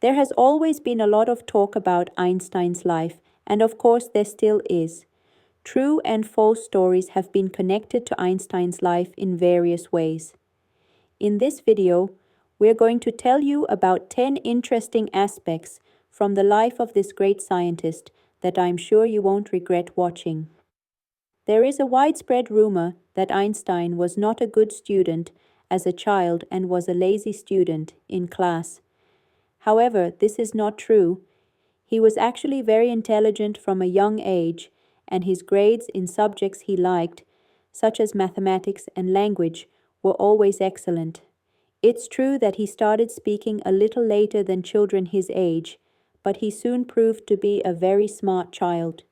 There has always been a lot of talk about Einstein's life, and of course there still is. True and false stories have been connected to Einstein's life in various ways. In this video, we're going to tell you about 10 interesting aspects from the life of this great scientist that I'm sure you won't regret watching. There is a widespread rumor that Einstein was not a good student as a child and was a lazy student in class. However, this is not true. He was actually very intelligent from a young age, and his grades in subjects he liked, such as mathematics and language, were always excellent. It's true that he started speaking a little later than children his age, but he soon proved to be a very smart child.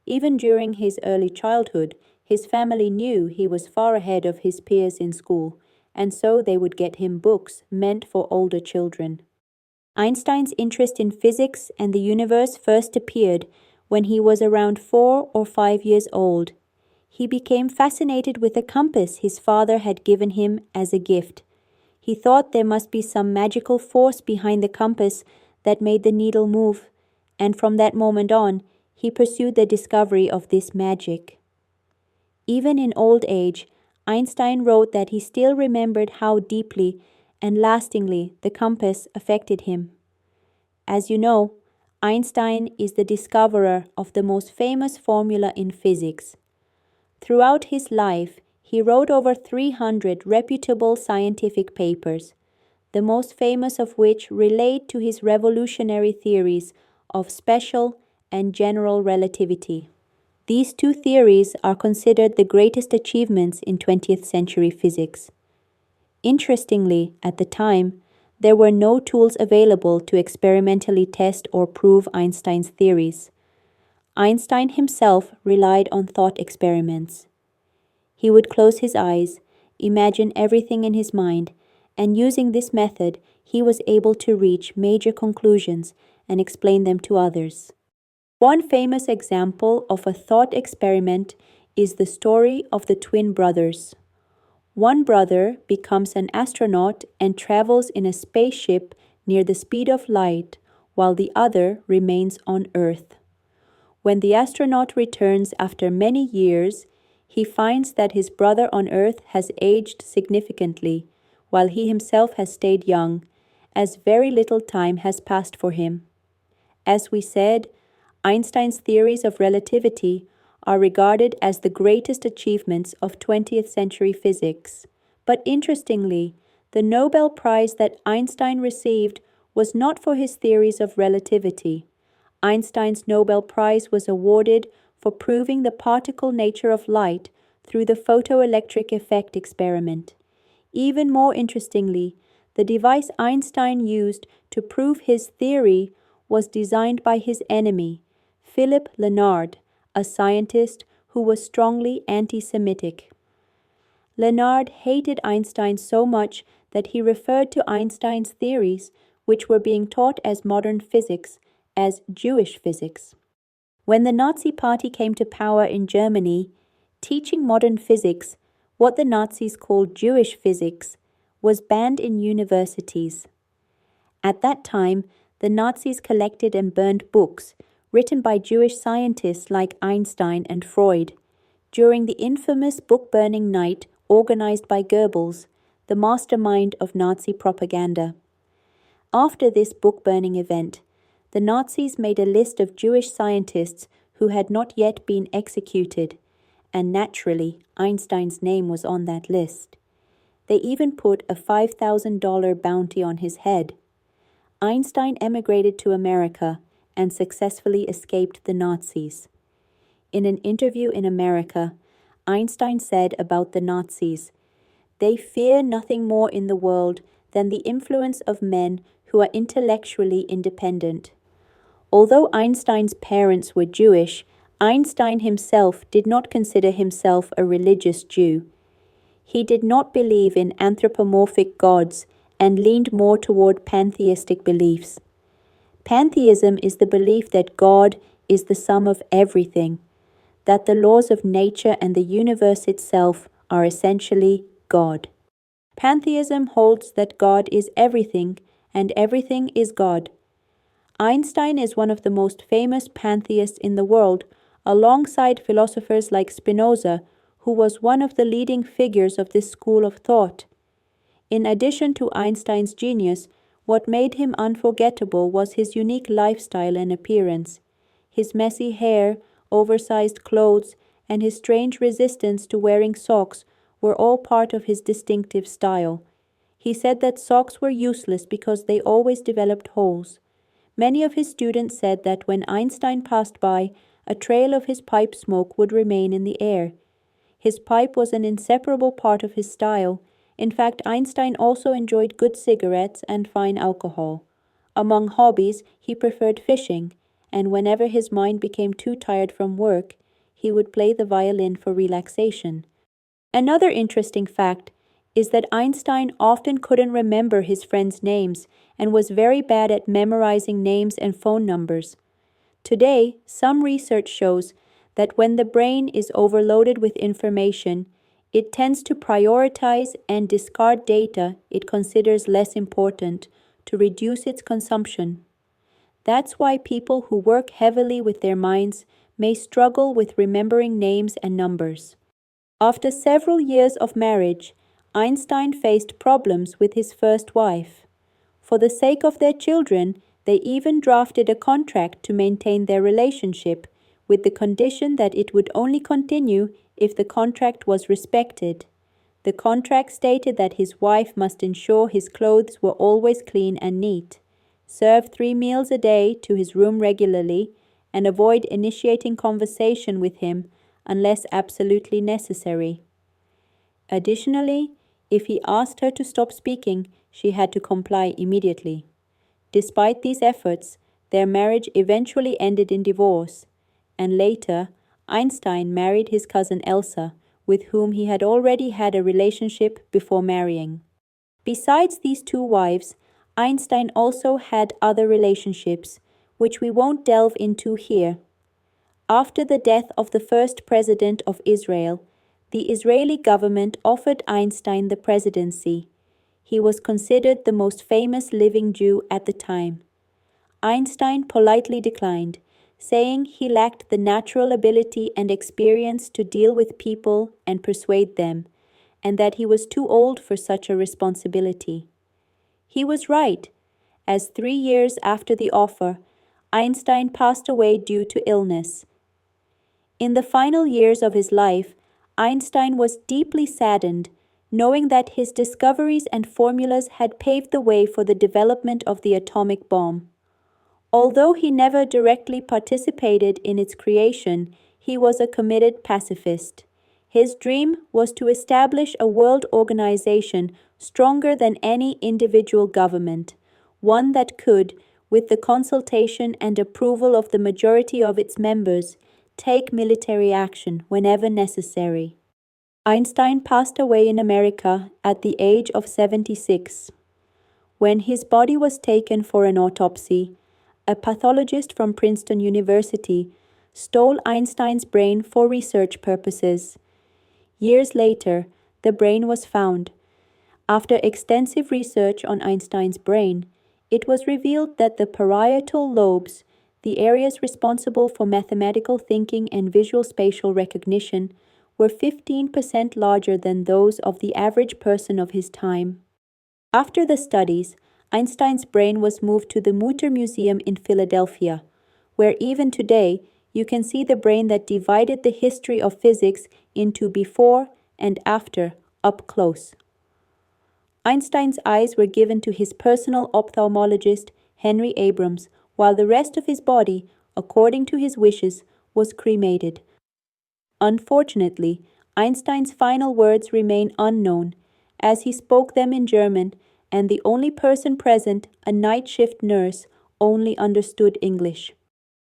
Even during his early childhood, his family knew he was far ahead of his peers in school, and so they would get him books meant for older children. Einstein's interest in physics and the universe first appeared when he was around 4 or 5 years old. He became fascinated with a compass his father had given him as a gift. He thought there must be some magical force behind the compass that made the needle move, and from that moment on, he pursued the discovery of this magic. Even in old age, Einstein wrote that he still remembered how deeply and lastingly the compass affected him. As you know, Einstein is the discoverer of the most famous formula in physics. Throughout his life, he wrote over 300 reputable scientific papers, the most famous of which relate to his revolutionary theories of special and general relativity. These two theories are considered the greatest achievements in 20th century physics. Interestingly, at the time, there were no tools available to experimentally test or prove Einstein's theories. Einstein himself relied on thought experiments. He would close his eyes, imagine everything in his mind, and using this method, he was able to reach major conclusions and explain them to others. One famous example of a thought experiment is the story of the twin brothers. One brother becomes an astronaut and travels in a spaceship near the speed of light, while the other remains on Earth. When the astronaut returns after many years, he finds that his brother on Earth has aged significantly, while he himself has stayed young, as very little time has passed for him. As we said, Einstein's theories of relativity are regarded as the greatest achievements of 20th century physics. But interestingly, the Nobel Prize that Einstein received was not for his theories of relativity. Einstein's Nobel Prize was awarded for proving the particle nature of light through the photoelectric effect experiment. Even more interestingly, the device Einstein used to prove his theory was designed by his enemy, Philip Lenard, a scientist who was strongly anti-Semitic. Lenard hated Einstein so much that he referred to Einstein's theories, which were being taught as modern physics, as Jewish physics. When the Nazi Party came to power in Germany, teaching modern physics, what the Nazis called Jewish physics, was banned in universities. At that time, the Nazis collected and burned books written by Jewish scientists like Einstein and Freud, during the infamous book-burning night organized by Goebbels, the mastermind of Nazi propaganda. After this book-burning event, the Nazis made a list of Jewish scientists who had not yet been executed, and naturally, Einstein's name was on that list. They even put a $5,000 bounty on his head. Einstein emigrated to America and successfully escaped the Nazis. In an interview in America, Einstein said about the Nazis, "They fear nothing more in the world than the influence of men who are intellectually independent." Although Einstein's parents were Jewish, Einstein himself did not consider himself a religious Jew. He did not believe in anthropomorphic gods and leaned more toward pantheistic beliefs. Pantheism is the belief that God is the sum of everything, that the laws of nature and the universe itself are essentially God. Pantheism holds that God is everything and everything is God. Einstein is one of the most famous pantheists in the world, alongside philosophers like Spinoza, who was one of the leading figures of this school of thought. In addition to Einstein's genius, what made him unforgettable was his unique lifestyle and appearance. His messy hair, oversized clothes, and his strange resistance to wearing socks were all part of his distinctive style. He said that socks were useless because they always developed holes. Many of his students said that when Einstein passed by, a trail of his pipe smoke would remain in the air. His pipe was an inseparable part of his style. In fact, Einstein also enjoyed good cigarettes and fine alcohol. Among hobbies, he preferred fishing, and whenever his mind became too tired from work, he would play the violin for relaxation. Another interesting fact is that Einstein often couldn't remember his friends' names and was very bad at memorizing names and phone numbers. Today, some research shows that when the brain is overloaded with information, it tends to prioritize and discard data it considers less important to reduce its consumption. That's why people who work heavily with their minds may struggle with remembering names and numbers. After several years of marriage, Einstein faced problems with his first wife. For the sake of their children, they even drafted a contract to maintain their relationship, with the condition that it would only continue if the contract was respected. The contract stated that his wife must ensure his clothes were always clean and neat, serve 3 meals a day to his room regularly, and avoid initiating conversation with him unless absolutely necessary. Additionally, if he asked her to stop speaking, she had to comply immediately. Despite these efforts, their marriage eventually ended in divorce, and later, Einstein married his cousin Elsa, with whom he had already had a relationship before marrying. Besides these 2 wives, Einstein also had other relationships, which we won't delve into here. After the death of the first president of Israel, the Israeli government offered Einstein the presidency. He was considered the most famous living Jew at the time. Einstein politely declined, saying he lacked the natural ability and experience to deal with people and persuade them, and that he was too old for such a responsibility. He was right, as 3 years after the offer, Einstein passed away due to illness. In the final years of his life, Einstein was deeply saddened, knowing that his discoveries and formulas had paved the way for the development of the atomic bomb. Although he never directly participated in its creation, he was a committed pacifist. His dream was to establish a world organization stronger than any individual government, one that could, with the consultation and approval of the majority of its members, take military action whenever necessary. Einstein passed away in America at the age of 76. When his body was taken for an autopsy, a pathologist from Princeton University stole Einstein's brain for research purposes. Years later, the brain was found. After extensive research on Einstein's brain, it was revealed that the parietal lobes, the areas responsible for mathematical thinking and visual spatial recognition, were 15% larger than those of the average person of his time. After the studies, Einstein's brain was moved to the Mutter Museum in Philadelphia, where even today you can see the brain that divided the history of physics into before and after up close. Einstein's eyes were given to his personal ophthalmologist, Henry Abrams, while the rest of his body, according to his wishes, was cremated. Unfortunately, Einstein's final words remain unknown, as he spoke them in German, and the only person present, a night shift nurse, only understood English.